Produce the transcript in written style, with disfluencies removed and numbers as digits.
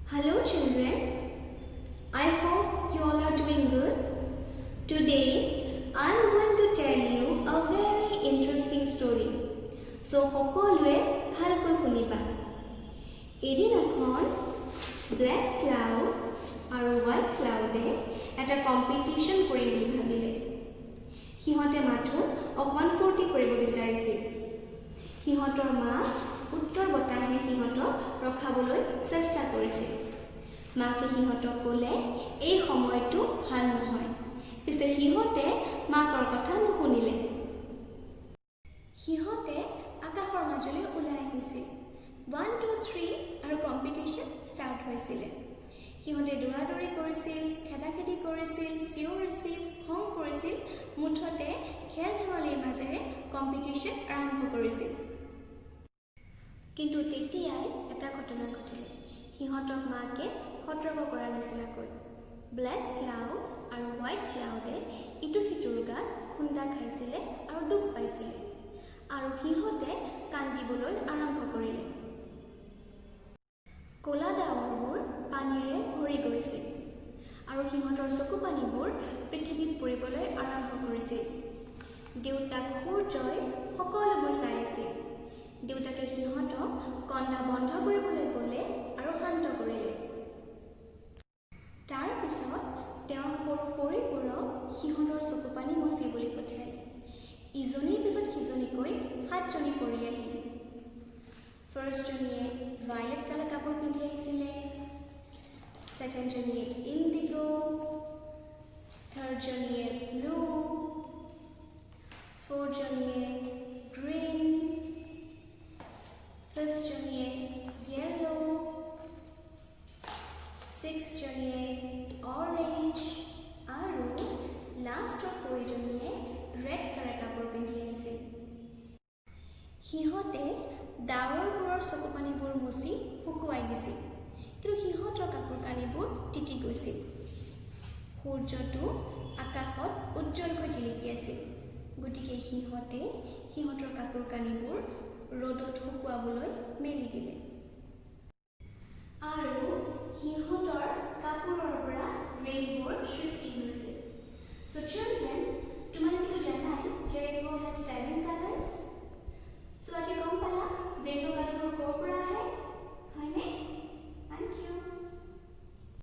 Hello children, I hope you all are doing good. Today I am going to tell you a very interesting story. So সকলোৱে ভালকৈ শুনিবা। এদিন এখন black cloud আৰু white ক্লাউডে এটা competition কৰিম বুলি ভাবিলে। সিহঁতে মাথো অকমান ফূৰ্তি কৰিব বিচাৰিছিল। সিহঁতৰ মা উত্তৰ বতাহে সিহঁতক ৰখাবলৈ চেষ্টা কৰিছিল। মাকে সিহঁতক ক'লে এই সময়টো ভাল নহয়। পিছে সিহঁতে মাকৰ কথা নুশুনিলে। সিহঁতে আকাশৰ মাজলৈ ওলাই আহিছিল। 1, 2, 3 আৰু কম্পিটিশ্যন ষ্টাৰ্ট হৈছিলে। সিহঁতে দৌৰাদৌৰি কৰিছিল, খেদাখেদি কৰিছিল, চিঞৰিছিল, খং কৰিছিল, মুঠতে খেল ধেমালিৰ মাজেৰে কম্পিটিশ্যন আৰম্ভ কৰিছিল। কিন্তু তেতিয়াই এটা ঘটনা ঘটিলে। সিহঁতক মাকে সতৰ্ক কৰাৰ নিচিনাকৈ ব্লেক ক্লাউড আৰু হোৱাইট ক্লাউডে ইটো সিটোৰ গাত খুন্দা খাইছিলে আৰু দুখ পাইছিলে আৰু সিহঁতে কান্দিবলৈ আৰম্ভ কৰিলে। ক'লা ডাৱৰবোৰ পানীৰে ভৰি গৈছিল আৰু সিহঁতৰ চকু পানীবোৰ পৃথিৱীত পৰিবলৈ আৰম্ভ কৰিছিল। দেউতাক সূৰ্যই সকলোবোৰ চাই আছিল। দেউতাকে সিহঁতক কন্দা বন্ধ কৰিবলৈ ক'লে আৰু শান্ত কৰিলে। তাৰ পিছত তেওঁৰ সৰু পৰিবোৰক সিহঁতৰ চকু পানী মচিবলৈ পঠিয়ালে। ইজনীৰ পিছত সিজনীকৈ 7জনী পৰি আহিল। ফাৰ্ষ্টজনীয়ে ভায়লেট কালাৰ কাপোৰ পিন্ধি আহিছিলে, ছেকেণ্ডজনীয়ে ইণ্ডিগো, থাৰ্ডজনীয়ে ব্লু, ফ'ৰ্থজনীয়ে গ্ৰীণ, ফিফথজনীয়ে য়েল্লো, ছিক্সথজনীয়ে অৰেঞ্জ আৰু লাষ্টৰ 4জনীয়ে ৰেড কালাৰ কাপোৰ পিন্ধি আহিছিল। সিহঁতে ডাৱৰবোৰৰ চকু পানীবোৰ মুচি শুকুৱাই দিছিল, কিন্তু সিহঁতৰ কাপোৰ কানিবোৰ তিতি গৈছিল। সূৰ্যটো আকাশত উজ্জ্বলকৈ জিলিকি আছিল, গতিকে সিহঁতে সিহঁতৰ কাপোৰ কানিবোৰ ৰ'দত শুকুৱাবলৈ মেলি দিলে আৰু সিহঁতৰ কাপোৰৰ পৰা ৰেইনব'ৰ সৃষ্টি হৈছিল।